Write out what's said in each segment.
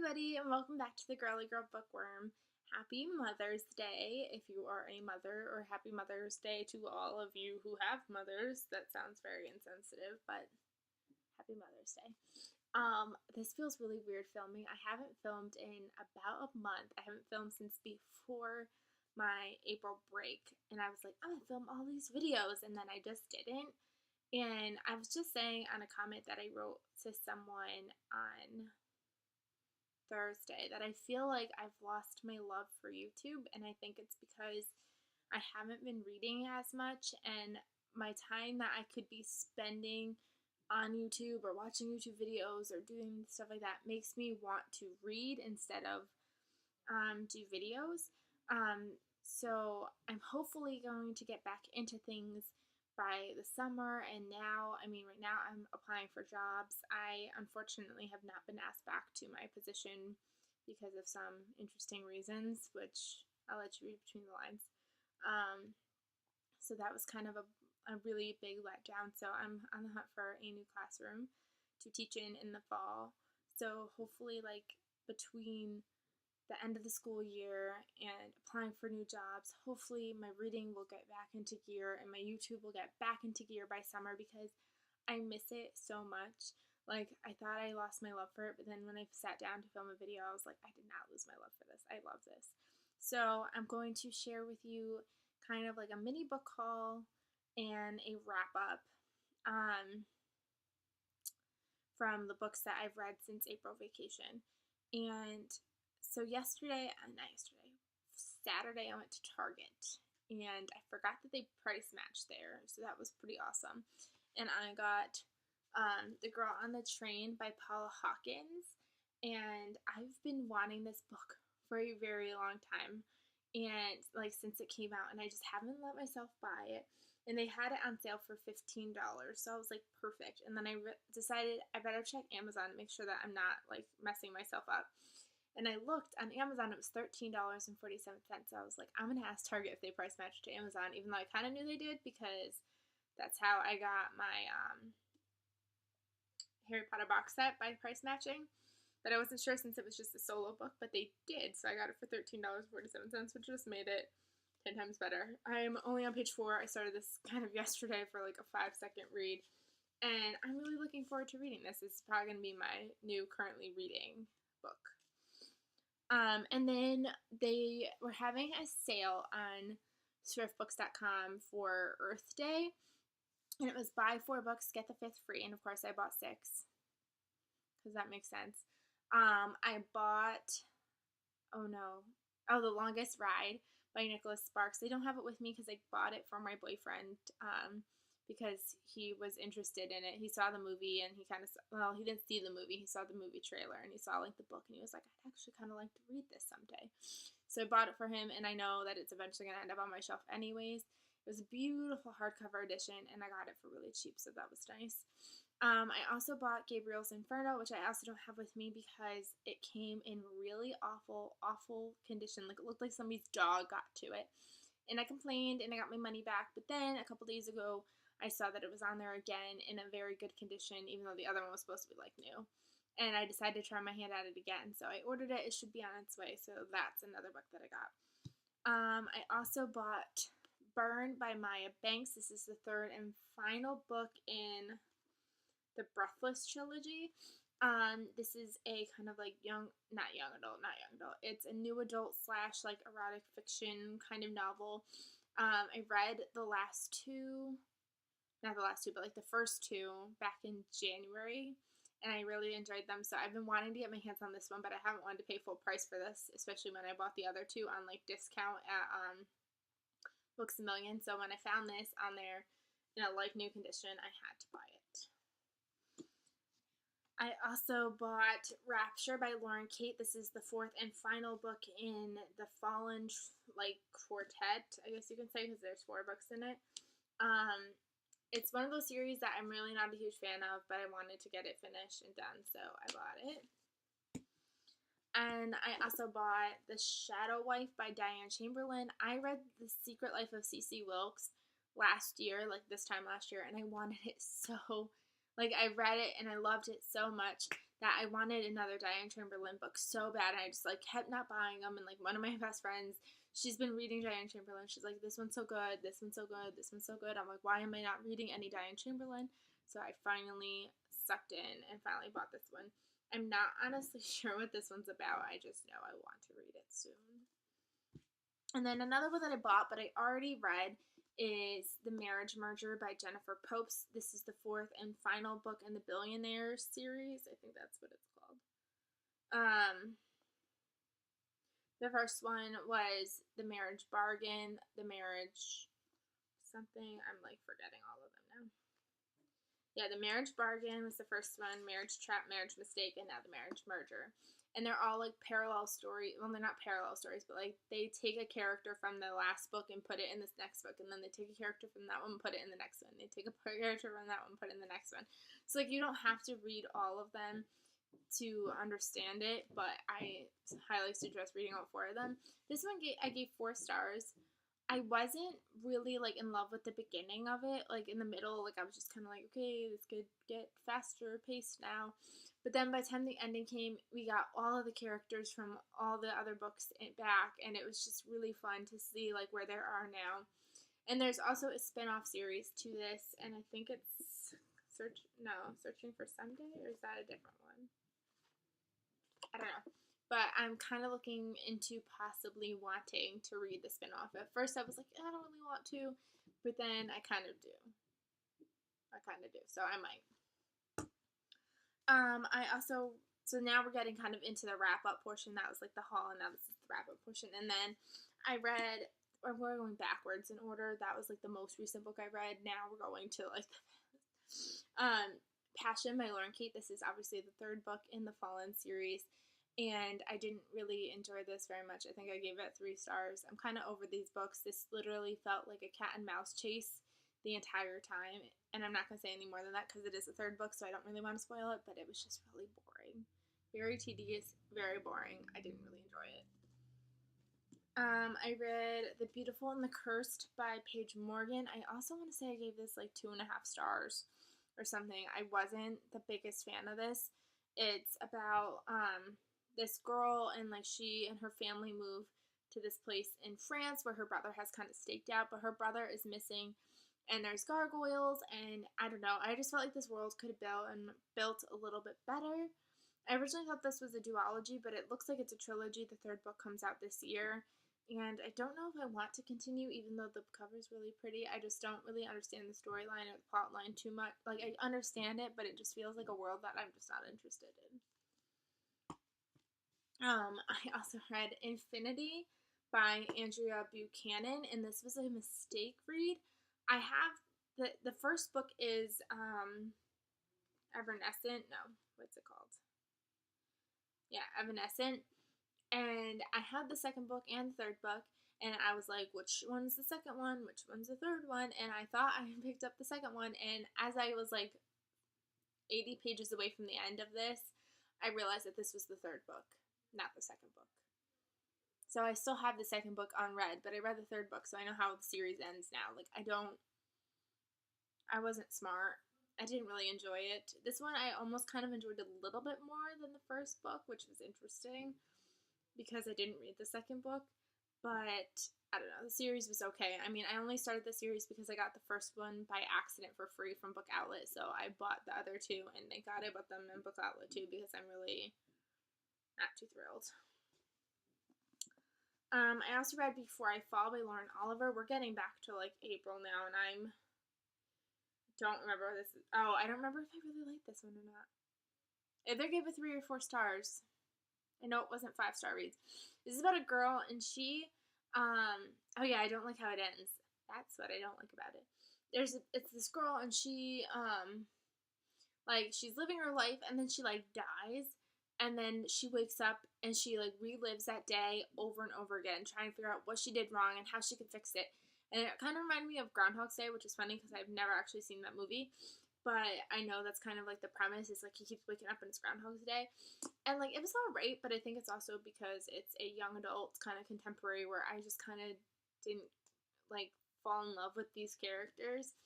everybody, and welcome back to the Girly Girl Bookworm. Happy Mother's Day if you are a mother, or happy Mother's Day to all of you who have mothers. That sounds very insensitive, but happy Mother's Day. This feels really weird filming. I haven't filmed in about a month. I haven't filmed since before my April break, and I was like, I'm gonna film all these videos, and then I just didn't. And I was just saying on a comment that I wrote to someone on Thursday that I feel like I've lost my love for YouTube, and I think it's because I haven't been reading as much, and my time that I could be spending on YouTube or watching YouTube videos or doing stuff like that makes me want to read instead of do videos. So I'm hopefully going to get back into things by the summer, and right now I'm applying for jobs. I unfortunately have not been asked back to my position because of some interesting reasons, which I'll let you read between the lines. So that was kind of a really big letdown. So I'm on the hunt for a new classroom to teach in the fall. So hopefully, like, between the end of the school year and applying for new jobs, hopefully my reading will get back into gear and my YouTube will get back into gear by summer, because I miss it so much. Like, I thought I lost my love for it, but then when I sat down to film a video, I was like, I did not lose my love for this. I love this. So I'm going to share with you kind of like a mini book haul and a wrap up from the books that I've read since April vacation. And so Saturday, I went to Target, and I forgot that they price matched there, so that was pretty awesome. And I got The Girl on the Train by Paula Hawkins, and I've been wanting this book for a very long time, and like since it came out, and I just haven't let myself buy it. And they had it on sale for $15, so I was like, perfect. And then I decided I better check Amazon to make sure that I'm not like messing myself up. And I looked on Amazon, it was $13.47. I was like, I'm gonna ask Target if they price match to Amazon, even though I kind of knew they did, because that's how I got my Harry Potter box set, by price matching. But I wasn't sure since it was just a solo book, but they did, so I got it for $13.47, which just made it 10 times better. I'm only on page 4. I started this kind of yesterday for like a 5-second read, and I'm really looking forward to reading this. It's probably going to be my new currently reading book. And then they were having a sale on thriftbooks.com for Earth Day, and it was buy 4 books, get the 5th free, and of course I bought 6, because that makes sense. I bought, The Longest Ride by Nicholas Sparks. They don't have it with me because I bought it for my boyfriend, because he was interested in it. He saw the movie, and he didn't see the movie. He saw the movie trailer, and he saw like the book, and he was like, I'd actually kind of like to read this someday. So I bought it for him, and I know that it's eventually going to end up on my shelf anyways. It was a beautiful hardcover edition, and I got it for really cheap, so that was nice. I also bought Gabriel's Inferno, which I also don't have with me because it came in really awful condition. Like, it looked like somebody's dog got to it. And I complained, and I got my money back. But then a couple days ago, I saw that it was on there again in a very good condition, even though the other one was supposed to be like new. And I decided to try my hand at it again. So I ordered it. It should be on its way. So that's another book that I got. I also bought Burn by Maya Banks. This is the 3rd and final book in the Breathless trilogy. This is a kind of like not young adult. It's a new adult / like erotic fiction kind of novel. I read the last 2, not the last 2, but like the first 2 back in January, and I really enjoyed them. So I've been wanting to get my hands on this one, but I haven't wanted to pay full price for this, especially when I bought the other 2 on like discount at Books A Million. So when I found this on there in a like new condition, I had to buy it. I also bought Rapture by Lauren Kate. This is the 4th and final book in the Fallen quartet, I guess you can say, because there's 4 books in it. It's one of those series that I'm really not a huge fan of, but I wanted to get it finished and done, so I bought it. And I also bought The Shadow Wife by Diane Chamberlain. I read The Secret Life of C.C. Wilkes last year, like this time last year, and I wanted it so. Like, I read it and I loved it so much that I wanted another Diane Chamberlain book so bad. And I just like kept not buying them. And like one of my best friends, she's been reading Diane Chamberlain. She's like, this one's so good. This one's so good. This one's so good. I'm like, why am I not reading any Diane Chamberlain? So I finally sucked in and finally bought this one. I'm not honestly sure what this one's about. I just know I want to read it soon. And then another one that I bought, but I already read, is The Marriage Merger by Jennifer Popes. This is the fourth and final book in the Billionaire series. I think that's what it's called. The first one was The Marriage Bargain, The Marriage something. I'm like forgetting all of them now. Yeah, The Marriage Bargain was the first one, Marriage Trap, Marriage Mistake, and now The Marriage Merger. And they're all like parallel stories. Well, they're not parallel stories, but like they take a character from the last book and put it in this next book, and then they take a character from that one and put it in the next one. They take a character from that one and put it in the next one. So like you don't have to read all of them to understand it, but I highly suggest reading all 4 of them. This one I gave 4 stars. I wasn't really like in love with the beginning of it. Like in the middle, like I was just kind of like, okay, this could get faster paced now. But then by the time the ending came, we got all of the characters from all the other books back, and it was just really fun to see like where they are now. And there's also a spin-off series to this, and I think it's Searching for Sunday, or is that a different one? I don't know. But I'm kind of looking into possibly wanting to read the spin-off. At first I was like, I don't really want to, but then I kind of do. So I might. So now we're getting kind of into the wrap-up portion. That was like the haul, and now this is the wrap-up portion. And then I read, or we're going backwards in order. That was like the most recent book I read. Now we're going to like Passion by Lauren Kate. This is obviously the 3rd book in the Fallen series, and I didn't really enjoy this very much. I think I gave it 3 stars. I'm kind of over these books. This literally felt like a cat and mouse chase the entire time, and I'm not going to say any more than that because it is the 3rd book, so I don't really want to spoil it, but it was just really boring. Very tedious, very boring. I didn't really enjoy it. I read The Beautiful and the Cursed by Paige Morgan. I also want to say I gave this like 2.5 stars or something. I wasn't the biggest fan of this. It's about this girl, and like she and her family move to this place in France where her brother has kind of staked out, but her brother is missing. And there's gargoyles, and I don't know. I just felt like this world could have built a little bit better. I originally thought this was a duology, but it looks like it's a trilogy. The 3rd book comes out this year, and I don't know if I want to continue, even though the cover is really pretty. I just don't really understand the storyline or the plot line too much. Like, I understand it, but it just feels like a world that I'm just not interested in. I also read Infinity by Andrea Buchanan, and this was a mistake read. I have the first book is Evanescent. No, what's it called? Yeah, Evanescent. And I had the 2nd book and the 3rd book, and I was like, which one's the 2nd one? Which one's the 3rd one? And I thought I picked up the 2nd one, and as I was like 80 pages away from the end of this, I realized that this was the 3rd book, not the 2nd book. So I still have the 2nd book unread, but I read the 3rd book, so I know how the series ends now. Like, I wasn't smart. I didn't really enjoy it. This one I almost kind of enjoyed a little bit more than the 1st book, which was interesting because I didn't read the 2nd book. But I don't know, the series was okay. I mean, I only started the series because I got the 1st one by accident for free from Book Outlet, so I bought the other 2, and thank God I bought them in Book Outlet too because I'm really not too thrilled. I also read Before I Fall by Lauren Oliver. We're getting back to like April now, and I don't remember what this is. Oh, I don't remember if I really liked this one or not. I either gave it 3 or 4 stars. I know it wasn't 5-star reads. This is about a girl, and she, oh yeah, I don't like how it ends. That's what I don't like about it. It's this girl, and she, like, she's living her life, and then she, like, dies. And then she wakes up and she like relives that day over and over again, trying to figure out what she did wrong and how she could fix it. And it kind of reminded me of Groundhog's Day, which is funny because I've never actually seen that movie. But I know that's kind of like the premise is like he keeps waking up and it's Groundhog's Day. And like it was alright, but I think it's also because it's a young adult kind of contemporary where I just kind of didn't like fall in love with these characters.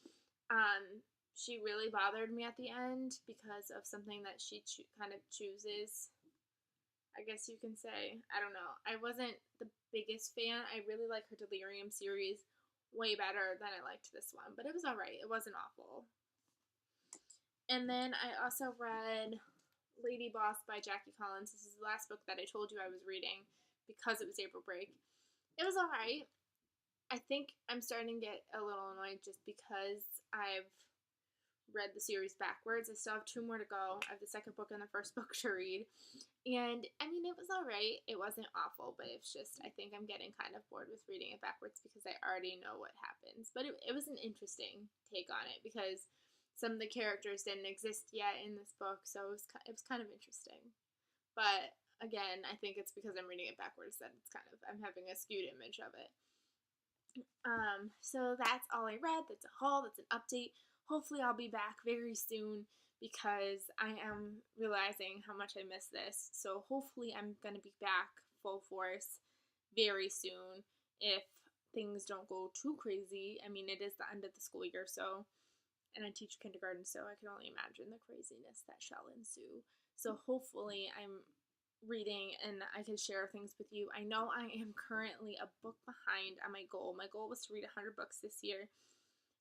she really bothered me at the end because of something that she kind of chooses, I guess you can say. I don't know. I wasn't the biggest fan. I really like her Delirium series way better than I liked this one, but it was alright. It wasn't awful. And then I also read Lady Boss by Jackie Collins. This is the last book that I told you I was reading because it was April break. It was alright. I think I'm starting to get a little annoyed just because I've read the series backwards. I still have 2 more to go. I have the second book and the first book to read. And I mean, it was alright. It wasn't awful, but it's just, I think I'm getting kind of bored with reading it backwards because I already know what happens. But it was an interesting take on it because some of the characters didn't exist yet in this book, so it was kind of interesting. But again, I think it's because I'm reading it backwards that I'm having a skewed image of it. So that's all I read. That's a haul. That's an update. Hopefully I'll be back very soon because I am realizing how much I miss this. So hopefully I'm going to be back full force very soon if things don't go too crazy. I mean, it is the end of the school year, so, and I teach kindergarten, so I can only imagine the craziness that shall ensue. So hopefully I'm reading and I can share things with you. I know I am currently a book behind on my goal. My goal was to read 100 books this year,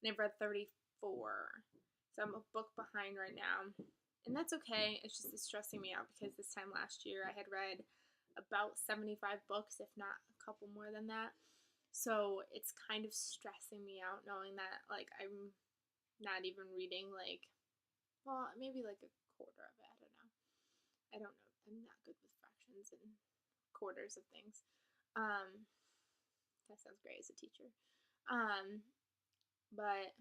and I've read 34. So I'm a book behind right now. And that's okay. It's just stressing me out because this time last year I had read about 75 books, if not a couple more than that. So it's kind of stressing me out knowing that, like, I'm not even reading, like, well, maybe like a quarter of it. I don't know. I'm not good with fractions and quarters of things. That sounds great as a teacher. But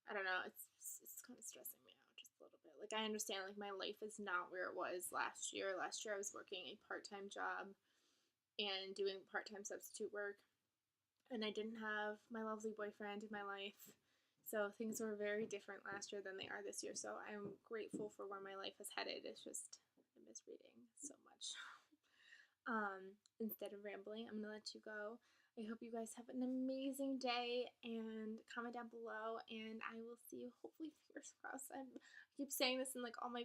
I don't know. It's kind of stressing me out just a little bit. Like, I understand, like, my life is not where it was last year. Last year I was working a part-time job and doing part-time substitute work, and I didn't have my lovely boyfriend in my life. So things were very different last year than they are this year. So I'm grateful for where my life is headed. It's just, I miss reading so much. Instead of rambling, I'm going to let you go. I hope you guys have an amazing day, and comment down below, and I will see you hopefully, fingers crossed. I keep saying this in like all my